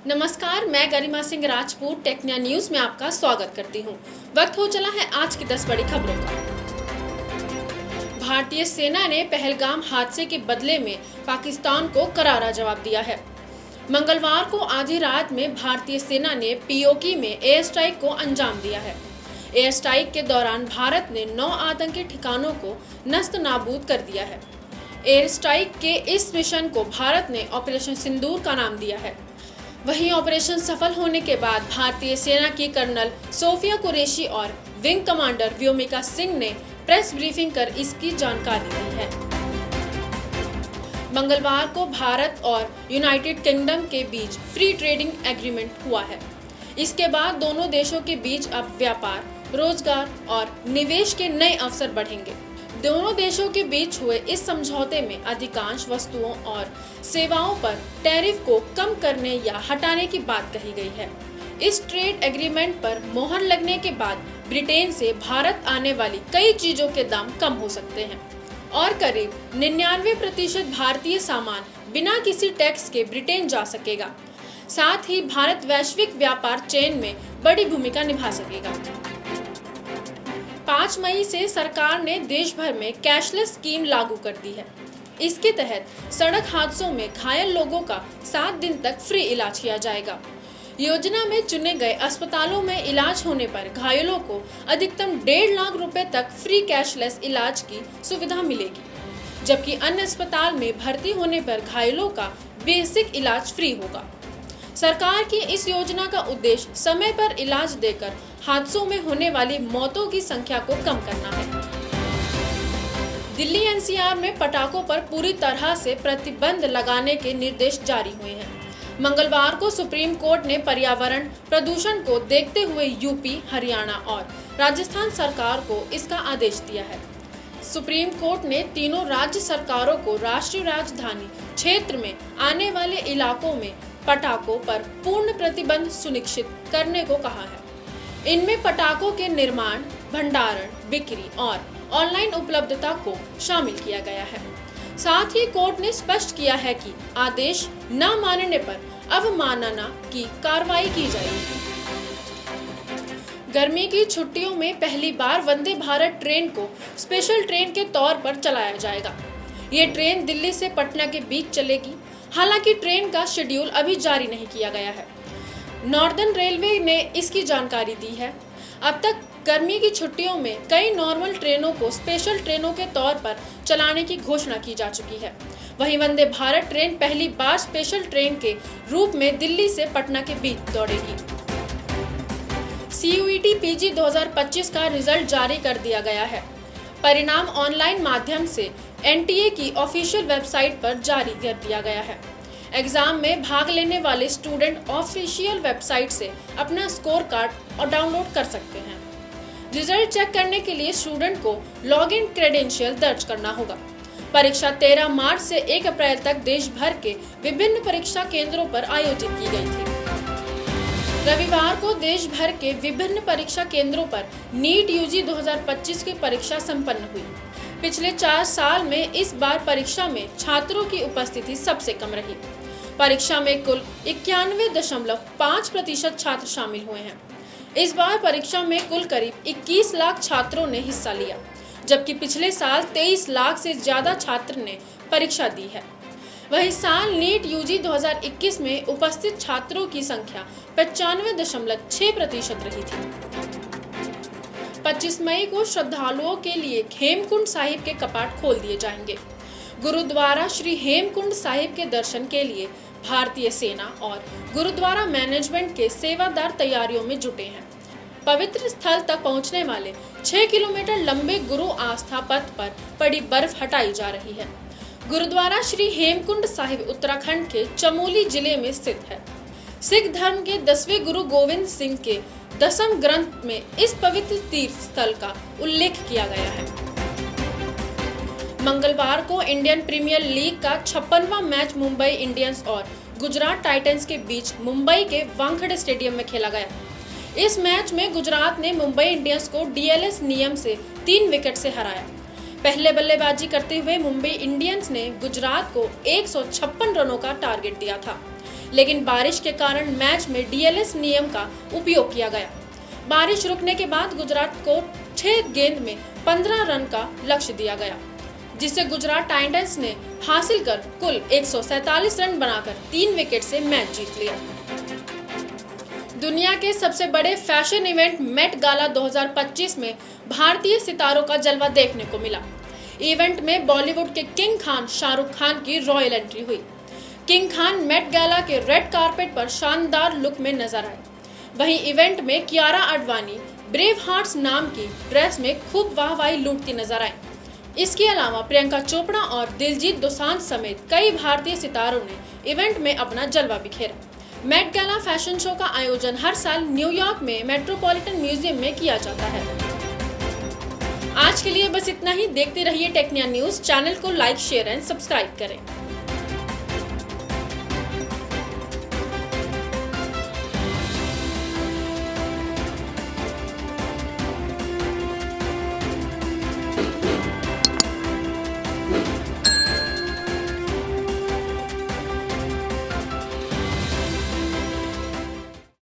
नमस्कार, मैं गरिमा सिंह राजपूत टेक्निया न्यूज में आपका स्वागत करती हूं। वक्त हो चला है आज की 10 बड़ी खबरों का। भारतीय सेना ने पहलगाम हादसे के बदले में पाकिस्तान को करारा जवाब दिया है। मंगलवार को आधी रात में भारतीय सेना ने पीओके में एयर स्ट्राइक को अंजाम दिया है। एयर स्ट्राइक के दौरान भारत ने 9 आतंकी ठिकानों को नस्त नाबूद कर दिया है। एयर स्ट्राइक के इस मिशन को भारत ने ऑपरेशन सिंदूर का नाम दिया है। वहीं ऑपरेशन सफल होने के बाद भारतीय सेना की कर्नल सोफिया कुरैशी और विंग कमांडर व्योमिका सिंह ने प्रेस ब्रीफिंग कर इसकी जानकारी दी है। मंगलवार को भारत और यूनाइटेड किंगडम के बीच फ्री ट्रेडिंग एग्रीमेंट हुआ है। इसके बाद दोनों देशों के बीच अब व्यापार, रोजगार और निवेश के नए अवसर बढ़ेंगे। दोनों देशों के बीच हुए इस समझौते में अधिकांश वस्तुओं और सेवाओं पर टैरिफ को कम करने या हटाने की बात कही गई है। इस ट्रेड एग्रीमेंट पर मोहर लगने के बाद ब्रिटेन से भारत आने वाली कई चीजों के दाम कम हो सकते हैं और करीब 99% भारतीय सामान बिना किसी टैक्स के ब्रिटेन जा सकेगा। साथ ही भारत वैश्विक व्यापार चेन में बड़ी भूमिका निभा सकेगा। 5 मई से सरकार ने देश भर में कैशलेस स्कीम लागू कर दी है। इसके तहत सड़क हादसों में घायल लोगों का 7 दिन तक फ्री इलाज किया जाएगा। योजना में चुने गए अस्पतालों में इलाज होने पर घायलों को अधिकतम 1.5 लाख रुपए तक फ्री कैशलेस इलाज की सुविधा मिलेगी, जबकि अन्य अस्पताल में भर्ती होने पर घायलों का बेसिक इलाज फ्री होगा। सरकार की इस योजना का उद्देश्य समय पर इलाज देकर हादसों में होने वाली मौतों की संख्या को कम करना है। दिल्ली एनसीआर में पटाखों पर पूरी तरह से प्रतिबंध लगाने के निर्देश जारी हुए हैं। मंगलवार को सुप्रीम कोर्ट ने पर्यावरण प्रदूषण को देखते हुए यूपी, हरियाणा और राजस्थान सरकार को इसका आदेश दिया है। सुप्रीम कोर्ट ने तीनों राज्य सरकारों को राष्ट्रीय राजधानी क्षेत्र में आने वाले इलाकों में पटाखों पर पूर्ण प्रतिबंध सुनिश्चित करने को कहा है। इनमें पटाखों के निर्माण, भंडारण, बिक्री और ऑनलाइन उपलब्धता को शामिल किया गया है। साथ ही कोर्ट ने स्पष्ट किया है कि आदेश न मानने पर अवमानना की कार्रवाई की जाएगी। गर्मी की छुट्टियों में पहली बार वंदे भारत ट्रेन को स्पेशल ट्रेन के तौर पर चलाया जाएगा। ये ट्रेन दिल्ली से पटना के बीच चलेगी। हालांकि ट्रेन का शेड्यूल अभी जारी नहीं किया गया है। नॉर्दर्न रेलवे ने इसकी जानकारी दी है। अब तक गर्मी की छुट्टियों में कई नॉर्मल ट्रेनों को स्पेशल ट्रेनों के तौर पर चलाने की घोषणा की जा चुकी है। वहीं वंदे भारत ट्रेन पहली बार स्पेशल ट्रेन के रूप में दिल्ली से पटना के बीच दौड़ेगी। CUET PG 2025 का रिजल्ट जारी कर दिया गया है। परिणाम ऑनलाइन माध्यम से NTA की ऑफिशियल वेबसाइट पर जारी कर दिया गया है। एग्जाम में भाग लेने वाले स्टूडेंट ऑफिशियल वेबसाइट से अपना स्कोर कार्ड और डाउनलोड कर सकते हैं। रिजल्ट चेक करने के लिए स्टूडेंट को लॉगिन क्रेडेंशियल दर्ज करना होगा। परीक्षा 13 मार्च से 1 अप्रैल तक देश भर के विभिन्न परीक्षा केंद्रों पर आयोजित की गई थी। रविवार को देश भर के विभिन्न परीक्षा केंद्रों पर नीट UG 2025 की परीक्षा संपन्न हुई। पिछले 4 साल में इस बार परीक्षा में छात्रों की उपस्थिति सबसे कम रही। परीक्षा में कुल 91.5% छात्र शामिल हुए हैं। इस बार परीक्षा में कुल करीब 21 लाख छात्रों ने हिस्सा लिया, जबकि पिछले साल 23 लाख से ज्यादा छात्र ने परीक्षा दी है। वहीं साल नीट UG 2021 में उपस्थित छात्रों की संख्या 95.6% रही थी। 25 मई को श्रद्धालुओं के लिए हेमकुंड साहिब के कपाट खोल दिए जाएंगे। गुरुद्वारा श्री हेमकुंड साहिब के दर्शन के लिए भारतीय सेना और गुरुद्वारा मैनेजमेंट के सेवादार तैयारियों में जुटे हैं। पवित्र स्थल तक पहुंचने वाले 6 किलोमीटर लंबे गुरु आस्था पथ पर पड़ी बर्फ हटाई जा रही है। गुरुद्वारा श्री हेमकुंड साहिब उत्तराखंड के चमोली जिले में स्थित है। सिख धर्म के 10वें गुरु गोविंद सिंह के 10वें ग्रंथ में इस पवित्र तीर्थ स्थल का उल्लेख किया गया है। मंगलवार को इंडियन प्रीमियर लीग का 56वां मैच मुंबई इंडियंस और गुजरात टाइटंस के बीच मुंबई के वानखेड़े स्टेडियम में खेला गया। इस मैच में गुजरात ने मुंबई इंडियंस को DLS नियम से 3 विकेट से हराया। पहले बल्लेबाजी करते हुए मुंबई इंडियंस ने गुजरात को 156 रनों का टारगेट दिया था। लेकिन बारिश के कारण मैच में डीएलएस नियम का उपयोग किया गया। बारिश रुकने के बाद गुजरात को 6 गेंद में 15 रन का लक्ष्य दिया गया, जिसे गुजरात टाइटंस ने हासिल कर कुल 147 रन बनाकर 3 विकेट से मैच जीत लिया। दुनिया के सबसे बड़े फैशन इवेंट मेट गाला 2025 में भारतीय सितारों का जलवा देखने को मिला। इवेंट में बॉलीवुड के किंग खान शाहरुख खान की रॉयल एंट्री हुई। किंग खान मेट गाला के रेड कारपेट पर शानदार लुक में नजर आए। वहीं इवेंट में कियारा आडवाणी ब्रेव हार्ट्स नाम की ड्रेस में खूब वाहवाही लूटती नजर आई। इसके अलावा प्रियंका चोपड़ा और दिलजीत दोसांझ समेत कई भारतीय सितारों ने इवेंट में अपना जलवा बिखेरा। मेट गाला फैशन शो का आयोजन हर साल न्यूयॉर्क में मेट्रोपॉलिटन म्यूजियम में किया जाता है। आज के लिए बस इतना ही। देखते रहिए टेक्निया न्यूज। चैनल को लाइक, शेयर एंड सब्सक्राइब करें।